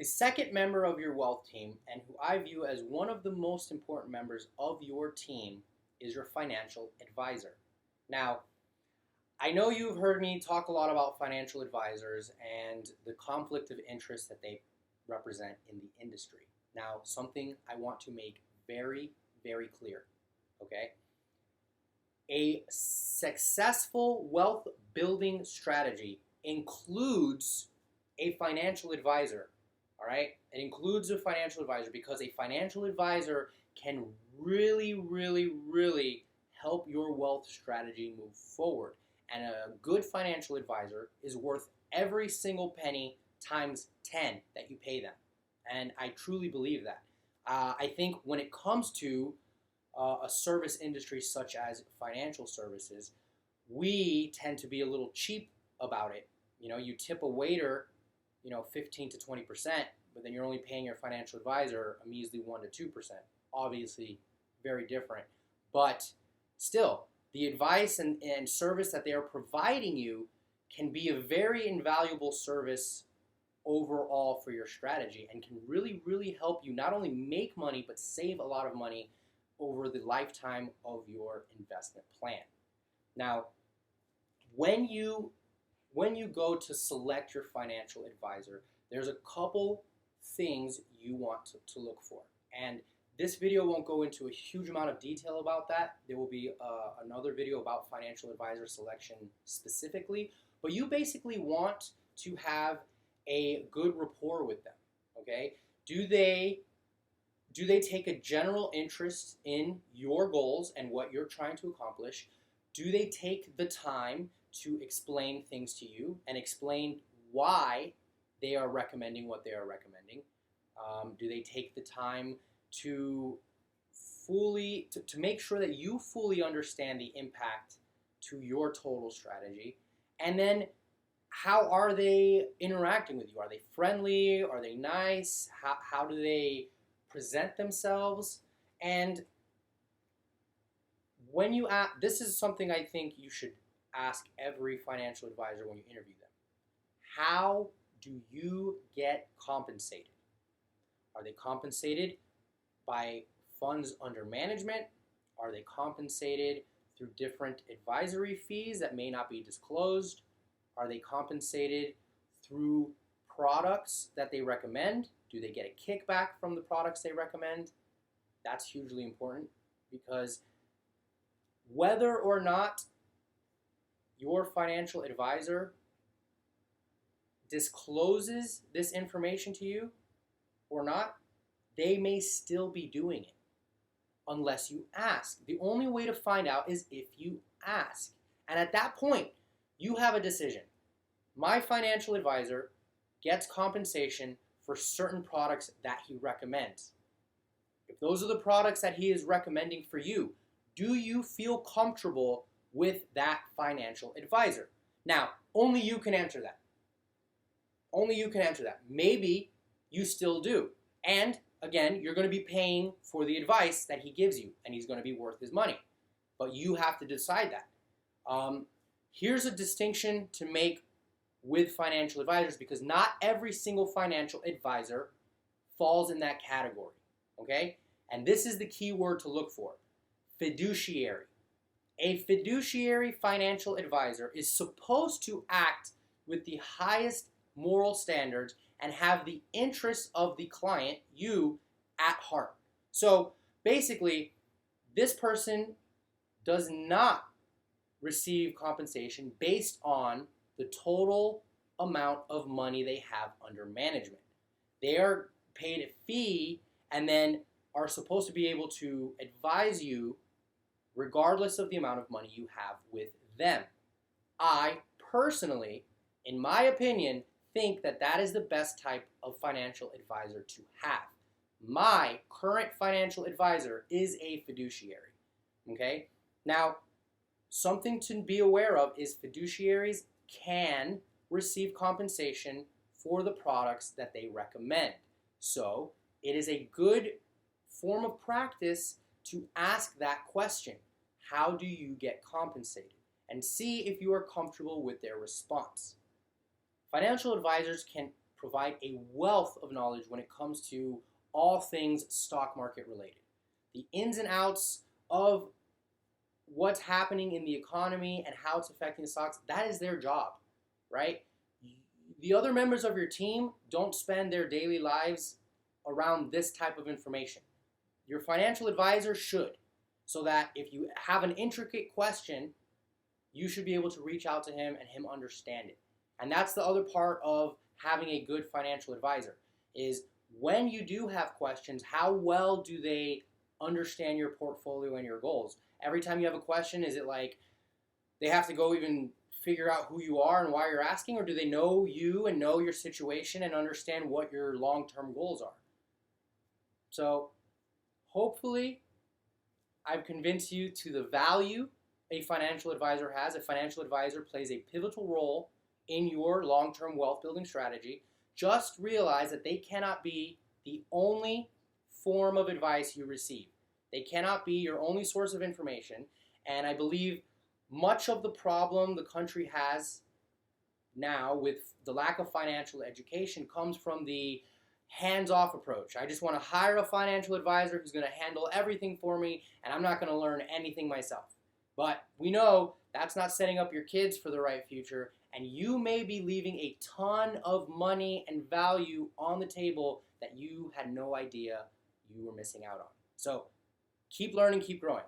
The second member of your wealth team, and who I view as one of the most important members of your team, is your financial advisor. Now, I know you've heard me talk a lot about financial advisors and the conflict of interest that they represent in the industry. Now, something I want to make very, very clear, okay? A successful wealth building strategy includes a financial advisor, all right? It includes a financial advisor because a financial advisor can really, really, really help your wealth strategy move forward. And a good financial advisor is worth every single penny times 10 that you pay them. And I truly believe that. I think when it comes to a service industry such as financial services, we tend to be a little cheap about it. You tip a waiter, 15 to 20%, but then you're only paying your financial advisor a measly 1 to 2%. Obviously, very different. But still, the advice and service that they are providing you can be a very invaluable service overall for your strategy and can really, really help you not only make money, but save a lot of money over the lifetime of your investment plan. Now, when you go to select your financial advisor, there's a couple things you want to look for. And this video won't go into a huge amount of detail about that. There will be another video about financial advisor selection specifically. But you basically want to have a good rapport with them, okay? Do they take a general interest in your goals and what you're trying to accomplish? Do they take the time to explain things to you and explain why they are recommending what they are recommending? Do they take the time to make sure that you fully understand the impact to your total strategy? And then how are they interacting with you? Are they friendly? Are they nice? How do they present themselves? And when you ask, this is something I think you should ask every financial advisor when you interview them. How do you get compensated? Are they compensated by funds under management? Are they compensated through different advisory fees that may not be disclosed? Are they compensated through products that they recommend? Do they get a kickback from the products they recommend? That's hugely important because whether or not your financial advisor discloses this information to you or not, they may still be doing it unless you ask. The only way to find out is if you ask. And at that point, you have a decision. My financial advisor gets compensation for certain products that he recommends. If those are the products that he is recommending for you, do you feel comfortable with that financial advisor? Now, only you can answer that. Only you can answer that. Maybe you still do. And again, you're going to be paying for the advice that he gives you, and he's going to be worth his money. But you have to decide that. Here's a distinction to make with financial advisors because not every single financial advisor falls in that category, okay? And this is the key word to look for: fiduciary. A fiduciary financial advisor is supposed to act with the highest moral standards and have the interests of the client, you, at heart. So basically, this person does not receive compensation based on the total amount of money they have under management. They are paid a fee and then are supposed to be able to advise you regardless of the amount of money you have with them. I personally, in my opinion, think that that is the best type of financial advisor to have. My current financial advisor is a fiduciary, okay? Now, something to be aware of is fiduciaries can receive compensation for the products that they recommend. So it is a good form of practice to ask that question. How do you get compensated? And see if you are comfortable with their response. Financial advisors can provide a wealth of knowledge when it comes to all things stock market related. The ins and outs of what's happening in the economy and how it's affecting the stocks, that is their job, right? The other members of your team don't spend their daily lives around this type of information. Your financial advisor should, so that if you have an intricate question, you should be able to reach out to him and him understand it. And that's the other part of having a good financial advisor, is when you do have questions, how well do they understand your portfolio and your goals? Every time you have a question, is it like they have to go even figure out who you are and why you're asking, or do they know you and know your situation and understand what your long-term goals are? So hopefully I've convinced you to the value a financial advisor has. A financial advisor plays a pivotal role in your long-term wealth building strategy. Just realize that they cannot be the only form of advice you receive. They cannot be your only source of information. And I believe much of the problem the country has now with the lack of financial education comes from the hands-off approach. I just want to hire a financial advisor who's going to handle everything for me, and I'm not going to learn anything myself. But we know that's not setting up your kids for the right future, and you may be leaving a ton of money and value on the table that you had no idea you were missing out on. So keep learning, keep growing.